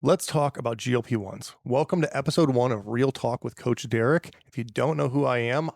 Let's talk about GLP-1s. Welcome to episode 1 of Real Talk with Coach Derrek. If you don't know who I am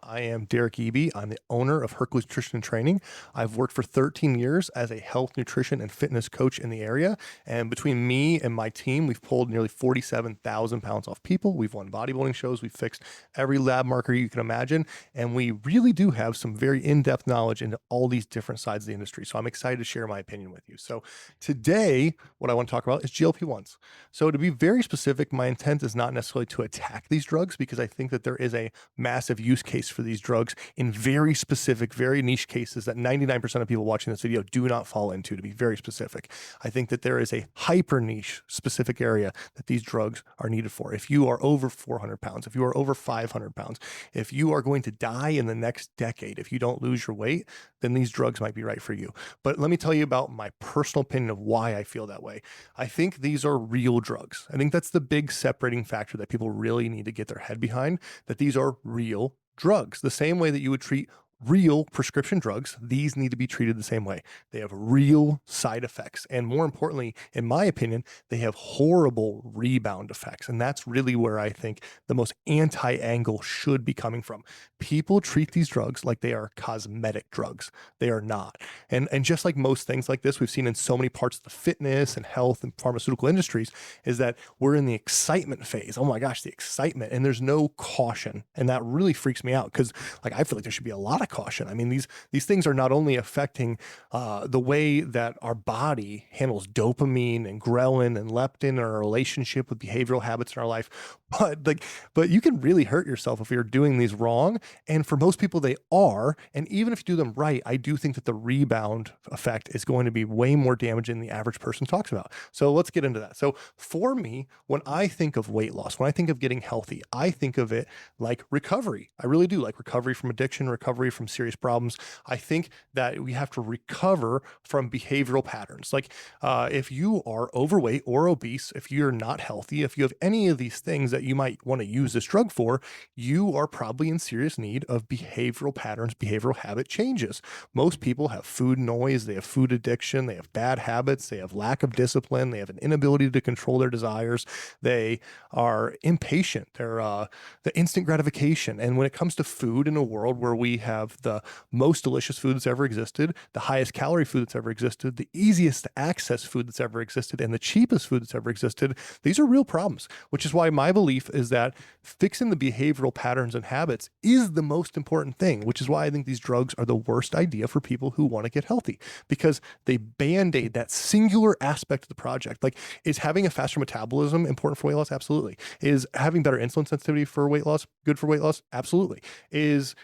Derrek Eby. I'm the owner of Hercules Nutrition and Training. I've worked for 13 years as a health, nutrition, and fitness coach in the area. And between me and my team, we've pulled nearly 47,000 pounds off people. We've won bodybuilding shows. We've fixed every lab marker you can imagine. And we really do have some very in-depth knowledge into all these different sides of the industry. So I'm excited to share my opinion with you. So today, what I want to talk about is GLP-1s. So to be very specific, my intent is not necessarily to attack these drugs because I think that there is a massive use case for these drugs in very specific, very niche cases that 99% of people watching this video do not fall into, to be very specific. I think that there is a hyper niche specific area that these drugs are needed for. If you are over 400 pounds, if you are over 500 pounds, if you are going to die in the next decade, if you don't lose your weight, then these drugs might be right for you. But let me tell you about my personal opinion of why I feel that way. I think these are real drugs. I think that's the big separating factor that people really need to get their head behind, that these are real drugs. The same way that you would treat real prescription drugs, these need to be treated the same way. They have real side effects. And more importantly, in my opinion, they have horrible rebound effects. And that's really where I think the most anti-angle should be coming from. People treat these drugs like they are cosmetic drugs. They are not. And just like most things like this, we've seen in so many parts of the fitness and health and pharmaceutical industries, is that we're in the excitement phase. Oh my gosh, the excitement. And there's no caution. And that really freaks me out because I feel like there should be a lot of caution. I mean, these things are not only affecting the way that our body handles dopamine and ghrelin and leptin in our relationship with behavioral habits in our life, but you can really hurt yourself if you're doing these wrong. And for most people, they are. And even if you do them right, I do think that the rebound effect is going to be way more damaging than the average person talks about. So let's get into that. So for me, when I think of weight loss, when I think of getting healthy, I think of it like recovery. I really do, like recovery from addiction, recovery from serious problems. I think that we have to recover from behavioral patterns. If you are overweight or obese, if you're not healthy, if you have any of these things that you might want to use this drug for, you are probably in serious need of behavioral patterns, behavioral habit changes. Most people have food noise, they have food addiction, they have bad habits, they have lack of discipline, they have an inability to control their desires, they are impatient, they're the instant gratification. And when it comes to food in a world where we have the most delicious food that's ever existed, the highest calorie food that's ever existed, the easiest to access food that's ever existed, and the cheapest food that's ever existed, these are real problems, which is why my belief is that fixing the behavioral patterns and habits is the most important thing, which is why I think these drugs are the worst idea for people who want to get healthy, because they band-aid that singular aspect of the project. Like, is having a faster metabolism important for weight loss? Absolutely. Is having better insulin sensitivity for weight loss good for weight loss? Absolutely. Is,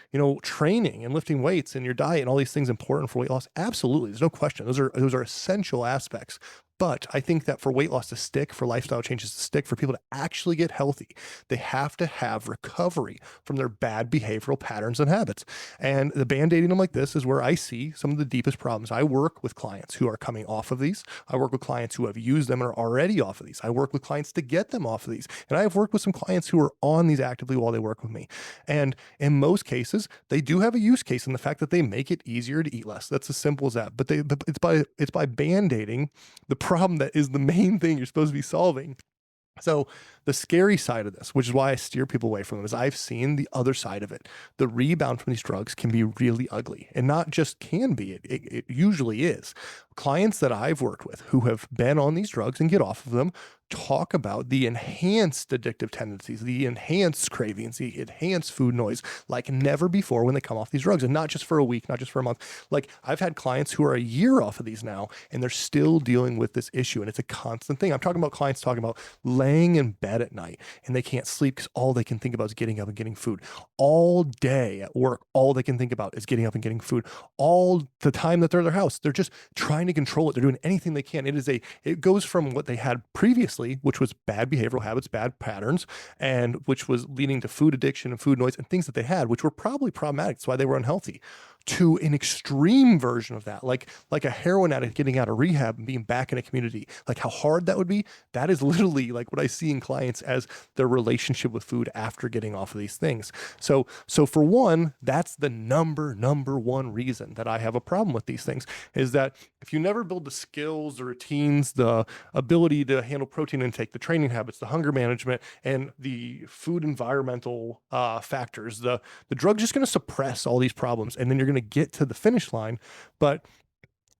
training and lifting weights and your diet and all these things important for weight loss? Absolutely. There's no question. Those are essential aspects. But I think that for weight loss to stick, for lifestyle changes to stick, for people to actually get healthy, they have to have recovery from their bad behavioral patterns and habits. And the band-aiding them like this is where I see some of the deepest problems. I work with clients who are coming off of these. I work with clients who have used them and are already off of these. I work with clients to get them off of these. And I have worked with some clients who are on these actively while they work with me. And in most cases, they do have a use case in the fact that they make it easier to eat less. That's as simple as that. But it's by band-aiding the problem that is the main thing you're supposed to be solving. So the scary side of this, which is why I steer people away from them, is I've seen the other side of it. The rebound from these drugs can be really ugly, and not just can be, it usually is. Clients that I've worked with who have been on these drugs and get off of them talk about the enhanced addictive tendencies, the enhanced cravings, the enhanced food noise like never before when they come off these drugs. And not just for a week, not just for a month. Like, I've had clients who are a year off of these now, and they're still dealing with this issue. And it's a constant thing. I'm talking about clients talking about laying in bed at night and they can't sleep because all they can think about is getting up and getting food. All day at work, all they can think about is getting up and getting food. All the time that they're at their house, they're just trying to control it. They're doing anything they can. It goes from what they had previously, which was bad behavioral habits, bad patterns, and which was leading to food addiction and food noise and things that they had, which were probably problematic. That's why they were unhealthy, to an extreme version of that, like a heroin addict getting out of rehab and being back in a community, like how hard that would be. That is literally like what I see in clients as their relationship with food after getting off of these things. So for one, that's the number one reason that I have a problem with these things, is that if you never build the skills, the routines, the ability to handle protein intake, the training habits, the hunger management, and the food environmental factors, the drug's just going to suppress all these problems, and then you're going to get to the finish line. But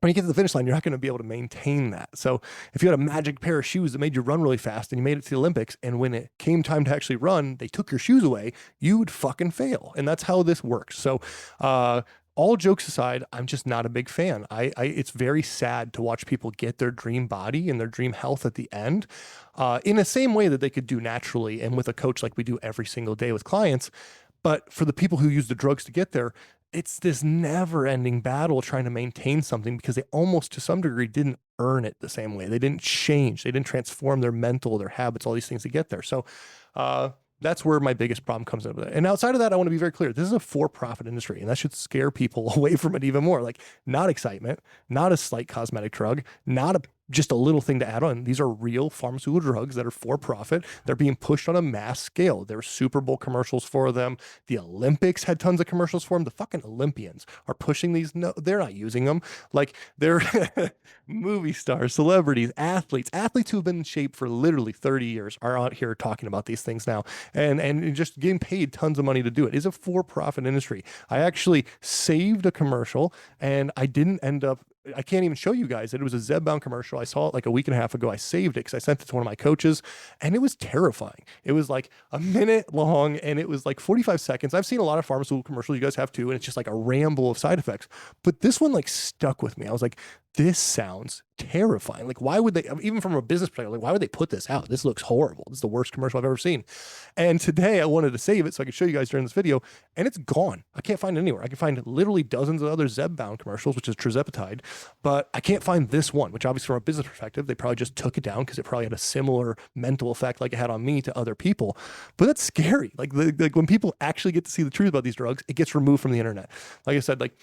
when you get to the finish line, you're not going to be able to maintain that. So if you had a magic pair of shoes that made you run really fast and you made it to the Olympics, and when it came time to actually run, they took your shoes away, you would fucking fail. And that's how this works. So all jokes aside, I'm just not a big fan. It's very sad to watch people get their dream body and their dream health at the end in the same way that they could do naturally and with a coach like we do every single day with clients. But for the people who use the drugs to get there, it's this never-ending battle trying to maintain something because they almost, to some degree, didn't earn it the same way. They didn't change. They didn't transform their mental, their habits, all these things to get there. So that's where my biggest problem comes into it. And outside of that, I want to be very clear. This is a for-profit industry, and that should scare people away from it even more. Like, not excitement, not a slight cosmetic drug, not just a little thing to add on. These are real pharmaceutical drugs that are for profit. They're being pushed on a mass scale. There were Super Bowl commercials for them. The Olympics had tons of commercials for them. The fucking Olympians are pushing these. No, they're not using them. Like, they're movie stars, celebrities, athletes who have been in shape for literally 30 years are out here talking about these things now and just getting paid tons of money to do it. It's a for-profit industry. I actually saved a commercial, and I didn't end up, I can't even show you guys it. It was a Zebbound commercial. I saw it like a week and a half ago. I saved it because I sent it to one of my coaches, and it was terrifying. It was like a minute long, and it was like 45 seconds. I've seen a lot of pharmaceutical commercials. You guys have too, and it's just like a ramble of side effects. But this one like stuck with me. I was like, this sounds terrifying. Like, why would they, even from a business perspective, like, why would they put this out? This looks horrible. This is the worst commercial I've ever seen. And today I wanted to save it so I could show you guys during this video, and it's gone. I can't find it anywhere. I can find literally dozens of other Zebbound commercials, which is tirzepatide, but I can't find this one, which obviously from a business perspective, they probably just took it down because it probably had a similar mental effect like it had on me to other people. But that's scary. Like when people actually get to see the truth about these drugs, it gets removed from the internet. Like I said, like,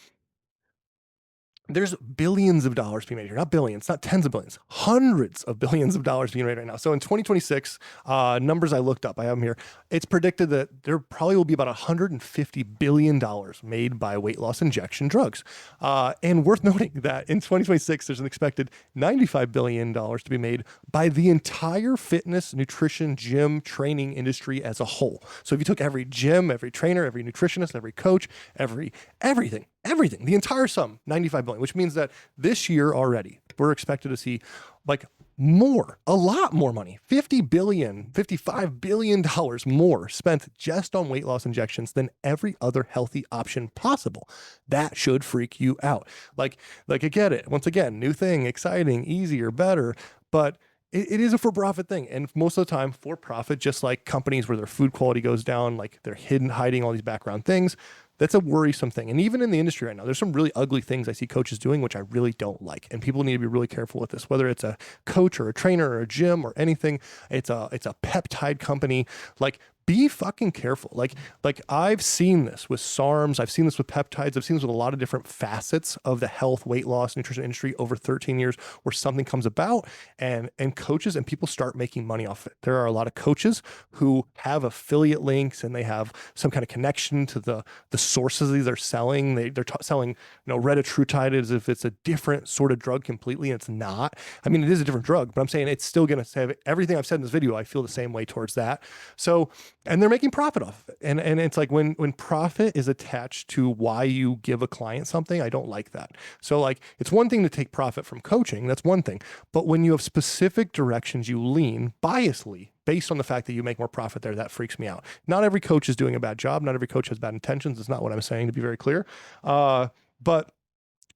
there's billions of dollars being made here, not billions, not tens of billions, hundreds of billions of dollars being made right now. So in 2026, numbers I looked up, I have them here. It's predicted that there probably will be about $150 billion made by weight loss injection drugs. And worth noting that in 2026, there's an expected $95 billion to be made by the entire fitness, nutrition, gym, training industry as a whole. So if you took every gym, every trainer, every nutritionist, every coach, everything, the entire sum, 95 billion, which means that this year already, we're expected to see like a lot more money, $50 billion, $55 billion more spent just on weight loss injections than every other healthy option possible. That should freak you out. Like I get it. Once again, new thing, exciting, easier, better, but it is a for-profit thing. And most of the time, for-profit, just like companies where their food quality goes down, like they're hiding all these background things, that's a worrisome thing. And even in the industry right now, there's some really ugly things I see coaches doing, which I really don't like. And people need to be really careful with this, whether it's a coach or a trainer or a gym or anything. It's a peptide company. Like, be fucking careful. Like I've seen this with SARMs. I've seen this with peptides. I've seen this with a lot of different facets of the health, weight loss, nutrition industry over 13 years where something comes about and coaches and people start making money off it. There are a lot of coaches who have affiliate links and they have some kind of connection to the sources they're selling. They're selling, retatrutide as if it's a different sort of drug completely. And it's not. I mean, it is a different drug, but I'm saying it's still going to have everything I've said in this video. I feel the same way towards that. So, and they're making profit off of it. And it's like when profit is attached to why you give a client something, I don't like that. So like, it's one thing to take profit from coaching. That's one thing. But when you have specific directions you lean biasly based on the fact that you make more profit there, that freaks me out. Not every coach is doing a bad job. Not every coach has bad intentions. It's not what I'm saying, to be very clear. But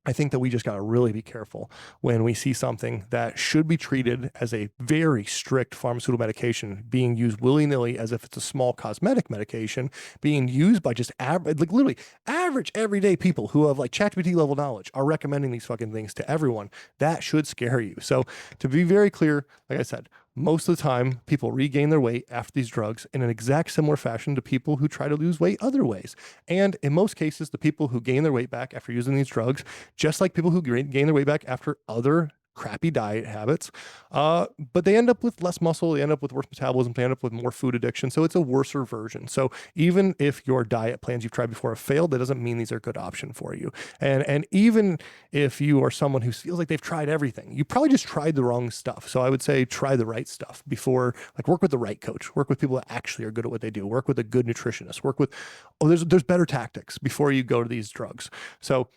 I think that we just got to really be careful when we see something that should be treated as a very strict pharmaceutical medication being used willy-nilly as if it's a small cosmetic medication being used by just literally average everyday people who have like ChatGPT level knowledge are recommending these fucking things to everyone. That should scare you. So to be very clear, like I said, most of the time, people regain their weight after these drugs in an exact similar fashion to people who try to lose weight other ways. And in most cases, the people who gain their weight back after using these drugs, just like people who gain their weight back after other crappy diet habits, but they end up with less muscle, they end up with worse metabolism, they end up with more food addiction. So it's a worser version. So even if your diet plans you've tried before have failed, that doesn't mean these are a good option for you. And even if you are someone who feels like they've tried everything, you probably just tried the wrong stuff. So I would say try the right stuff before, like work with the right coach, work with people that actually are good at what they do, work with a good nutritionist, work with, there's better tactics before you go to these drugs. So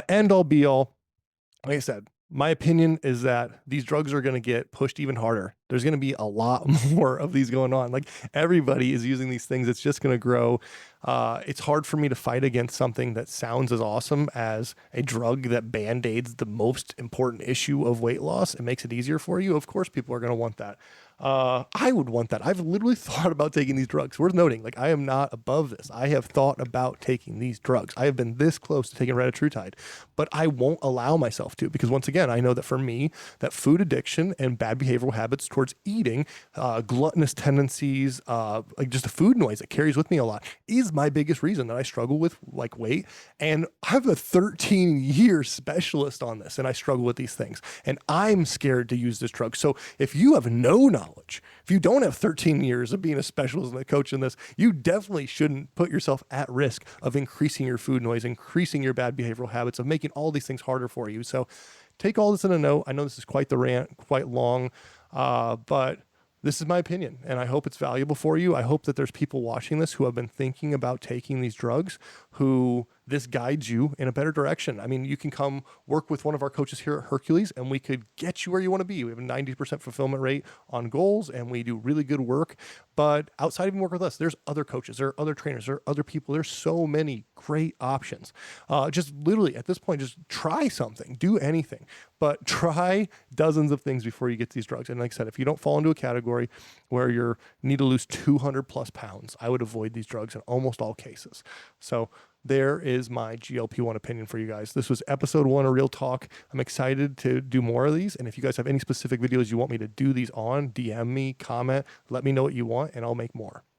end all be all, like I said, my opinion is that these drugs are going to get pushed even harder. There's going to be a lot more of these going on. Like everybody is using these things. It's just going to grow. It's hard for me to fight against something that sounds as awesome as a drug that band-aids the most important issue of weight loss and makes it easier for you. Of course, people are going to want that. I would want that. I've literally thought about taking these drugs. Worth noting, like I am not above this. I have thought about taking these drugs. I have been this close to taking retatrutide, but I won't allow myself to, because once again, I know that for me, that food addiction and bad behavioral habits towards eating, gluttonous tendencies, like just the food noise that carries with me a lot is my biggest reason that I struggle with like weight. And I have a 13-year specialist on this and I struggle with these things and I'm scared to use this drug. So if you have no knowledge, if you don't have 13 years of being a specialist and a coach in this, you definitely shouldn't put yourself at risk of increasing your food noise, increasing your bad behavioral habits, of making all these things harder for you. So take all this in a note. I know this is quite the rant, quite long, but this is my opinion, and I hope it's valuable for you. I hope that there's people watching this who have been thinking about taking these drugs, who this guides you in a better direction. I mean, you can come work with one of our coaches here at Hercules, and we could get you where you want to be. We have a 90% fulfillment rate on goals, and we do really good work. But outside of even working with us, there's other coaches, there are other trainers, there are other people. There's so many great options. Just literally at this point, just try something, do anything, but try dozens of things before you get to these drugs. And like I said, if you don't fall into a category where you need to lose 200 plus pounds, I would avoid these drugs in almost all cases. So there is my GLP-1 opinion for you guys. This was episode 1 of Real Talk. I'm excited to do more of these. And if you guys have any specific videos you want me to do these on, DM me, comment, let me know what you want, and I'll make more.